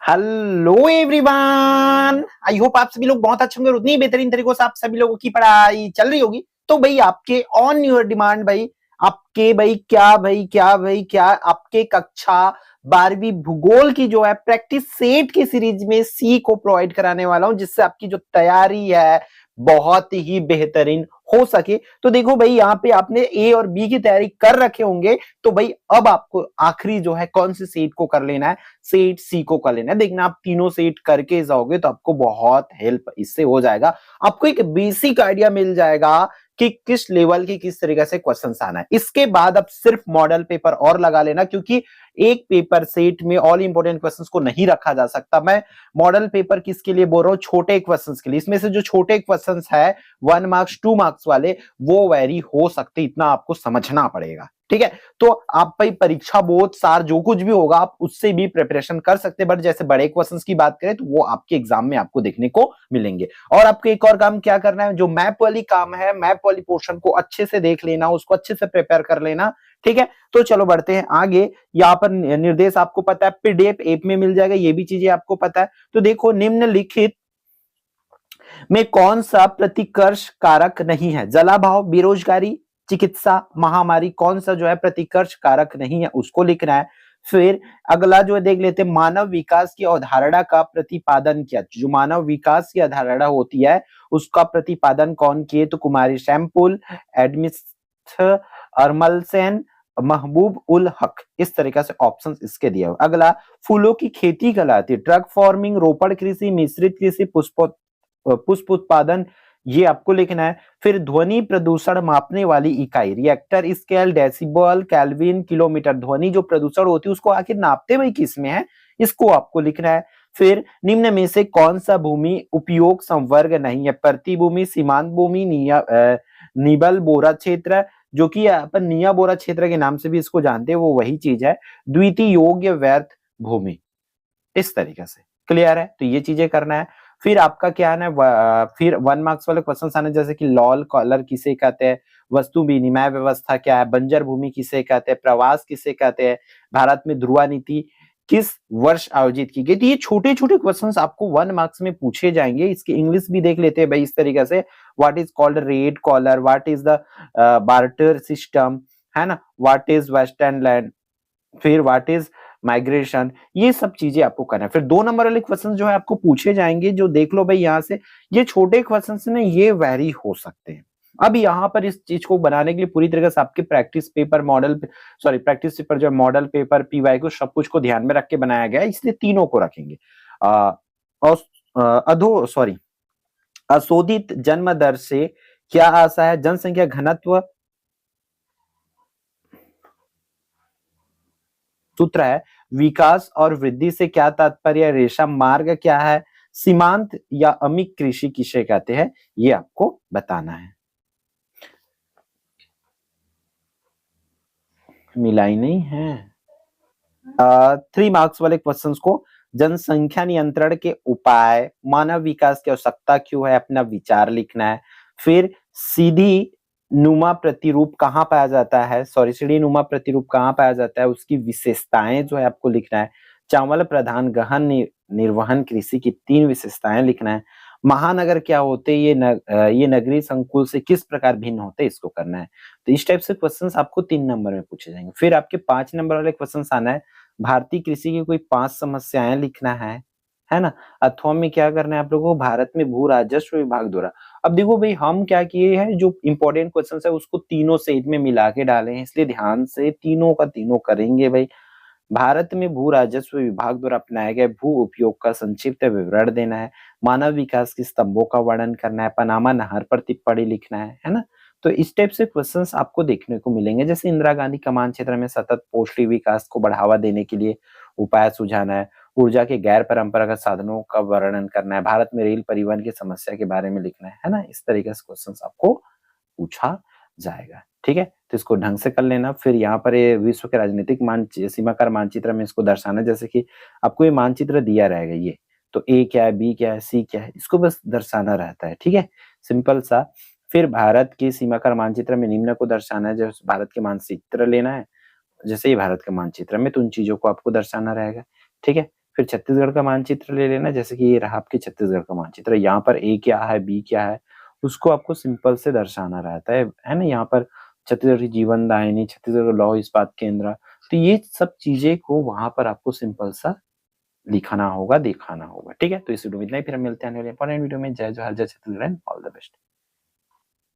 Hello everyone, I hope आप सभी लोग बहुत अच्छे होंगे और उतनी बेहतरीन तरीकों से आप सभी लोगों की पढ़ाई चल रही होगी। तो भाई आपके ऑन योर डिमांड भाई आपके भाई क्या आपके कक्षा 12वीं भूगोल की जो है प्रैक्टिस सेट की सीरीज में सी को प्रोवाइड कराने वाला हूं, जिससे आपकी जो तैयारी है बहुत ही बेहतरीन हो सके। तो देखो भाई, यहाँ पे आपने ए और बी की तैयारी कर रखे होंगे, तो भाई अब आपको आखिरी जो है कौन सी सेट को कर लेना है, सेट सी को कर लेना है। देखना आप तीनों सेट करके जाओगे तो आपको बहुत हेल्प इससे हो जाएगा। आपको एक बेसिक आइडिया मिल जाएगा कि किस लेवल की किस तरीके से क्वेश्चंस आना है। इसके बाद अब सिर्फ मॉडल पेपर और लगा लेना, क्योंकि एक पेपर सेट में ऑल इंपोर्टेंट क्वेश्चंस को नहीं रखा जा सकता। मैं मॉडल पेपर किसके लिए बोल रहा हूं? छोटे क्वेश्चंस के लिए। इसमें से जो छोटे क्वेश्चंस है 1 मार्क्स 2 मार्क्स वाले, वो वेरी हो सकते, इतना आपको समझना पड़ेगा। ठीक है, तो आप भाई परीक्षा बोर्ड सार जो कुछ भी होगा आप उससे भी प्रिपरेशन कर सकते हैं, बट जैसे बड़े क्वेश्चंस की बात करें तो वो आपके एग्जाम में आपको देखने को मिलेंगे। और आपको एक और काम क्या करना है, जो मैप वाली काम है, मैप वाली पोर्शन को अच्छे से देख लेना, उसको अच्छे से प्रिपेयर कर लेना। ठीक है, तो चलो बढ़ते हैं आगे। यहाँ पर निर्देश आपको पता है, पीडीएफ ऐप में मिल जाएगा, ये भी चीजें आपको पता है। तो देखो, निम्नलिखित में कौन सा प्रतिकर्ष कारक नहीं है? जलाभाव, बेरोजगारी, चिकित्सा, महामारी, कौन सा जो है प्रतिकर्ष कारक नहीं है उसको लिखना है। फिर अगला जो है देख लेते हैं, मानव विकास की अवधारणा का प्रतिपादन किया। जो मानव विकास की अवधारणा होती है उसका प्रतिपादन कौन किए? तो कुमारी शैमपुल, एडमिस्ट अरमलसेन, महबूब उल हक। इस तरीके से ऑप्शन इसके दिए हुए। अगला, फूलों की खेती कहलाती है ट्रक फार्मिंग, रोपड़ कृषि, मिश्रित कृषि, पुष्प उत्पादन, ये आपको लिखना है। फिर ध्वनि प्रदूषण मापने वाली इकाई, Richter scale, decibel, kelvin, kilometre. ध्वनि जो प्रदूषण होती है उसको आखिर नापते हुए किस में है, इसको आपको लिखना है। फिर निम्न में से कौन सा भूमि उपयोग संवर्ग नहीं है? प्रतिभूमि, सीमांत भूमि, निबल बोरा क्षेत्र, जो कि अपन निया बोरा क्षेत्र के नाम से भी इसको जानते हैं, वो वही चीज है। द्वितीय योग्य व्यर्थ भूमि। इस तरीके से क्लियर है, तो ये चीजें करना है। फिर आपका क्या है ना, फिर 1 मार्क्स वाले क्वेश्चन आने, जैसे कि लॉल कॉलर किसे कहते हैं, वस्तु विनिमय व्यवस्था क्या है, बंजर भूमि किसे कहते हैं, प्रवास किसे कहते हैं, भारत में ध्रुवा नीति किस वर्ष आयोजित की गई। तो ये छोटे छोटे क्वेश्चंस आपको 1 मार्क्स में पूछे जाएंगे। इसकी इंग्लिश भी देख लेते हैं भाई इस तरीके से, what is called red collar, what is the barter system, है ना, व्हाट इज वेस्टर्न लैंड, फिर व्हाट इज माइग्रेशन, ये सब चीजें आपको करना है। फिर 2 नंबर वाले क्वेश्चन जो है आपको पूछे जाएंगे, जो देख लो भाई यहाँ से, ये छोटे क्वेश्चन ने ये वेरी हो सकते हैं। अब यहाँ पर इस चीज को बनाने के लिए पूरी तरीके से आपके practice paper model, sorry practice paper जो मॉडल पेपर पीवाई को सब कुछ को ध्यान में रख के बनाया गया है, इसलिए तीनों को रखेंगे। अधो सॉरी अशोधित जन्म दर से क्या आशा है? जनसंख्या घनत्व सूत्र है। विकास और वृद्धि से क्या तात्पर्य? रेशा मार्ग क्या है? सीमांत या अमिक कृषि किसे कहते हैं? ये आपको बताना है। मिलाई नहीं है। 3 मार्क्स वाले क्वेश्चंस को, जनसंख्या नियंत्रण के उपाय, मानव विकास की आवश्यकता क्यों है, अपना विचार लिखना है। फिर सीधी नुमा प्रतिरूप कहाँ पाया जाता है, सॉरी सीढ़ी नुमा प्रतिरूप कहाँ पाया जाता है, उसकी विशेषताएं जो है आपको लिखना है। चावल प्रधान गहन निर्वहन कृषि की 3 विशेषताएं लिखना है। महानगर क्या होते हैं, ये नगरीय संकुल से किस प्रकार भिन्न होते हैं, इसको करना है। तो इस टाइप से क्वेश्चंस आपको 3 नंबर में पूछे जाएंगे। फिर आपके 5 नंबर वाले क्वेश्चंस आना है, भारतीय कृषि की कोई 5 समस्याएं लिखना है ना। अथवा में क्या करना है आप लोगों को, भारत में भू राजस्व विभाग द्वारा। अब देखो भाई, हम क्या किए हैं, जो इंपॉर्टेंट क्वेश्चंस है उसको तीनों सेट में मिला के डाले हैं, इसलिए ध्यान से तीनों का तीनों करेंगे भाई। भारत में भू राजस्व विभाग द्वारा अपनाए गए भू उपयोग का संक्षिप्त विवरण देना है। मानव विकास के स्तंभों का वर्णन करना है। पनामा नहर पर टिप्पणी लिखना है ना। तो इस टाइप से क्वेश्चंस आपको देखने को मिलेंगे। जैसे इंदिरा गांधी कमान क्षेत्र में सतत पौष्टिक विकास को बढ़ावा देने के लिए उपाय सुझाना है। ऊर्जा के गैर परंपरागत साधनों का वर्णन करना है। भारत में रेल परिवहन की समस्या के बारे में लिखना है ना। इस तरीके से क्वेश्चंस आपको पूछा जाएगा। ठीक है, तो इसको ढंग से कर लेना। फिर यहाँ पर ये विश्व के राजनीतिक सीमाकार मानचित्र में इसको दर्शाना, जैसे कि आपको ये मानचित्र दिया रहेगा, ये तो ए क्या है, बी क्या है, सी क्या है, इसको बस दर्शाना रहता है। ठीक है, सिंपल सा। फिर भारत के सीमाकार मानचित्र में निम्न को दर्शाना है। जैसे भारत के मानचित्र लेना है, जैसे ही भारत के मानचित्र में, तो उन चीजों को आपको दर्शाना रहेगा। ठीक है, फिर छत्तीसगढ़ का मानचित्र ले लेना, जैसे कि ये रहा आपके छत्तीसगढ़ का मानचित्र, यहाँ पर ए क्या है, बी क्या है, उसको आपको सिंपल से दर्शाना रहता है ना। यहाँ पर छत्तीसगढ़ की जीवन दायिनी, छत्तीसगढ़ लौह इस्पात केंद्र, तो ये सब चीजें को वहां पर आपको सिंपल सा लिखाना होगा, दिखाना होगा। ठीक है, तो इस वीडियो में इतना ही, फिर हम मिलते हैं अगले इंपॉर्टेंट वीडियो में। जय जोहार, जय छत्तीसगढ़, ऑल द बेस्ट।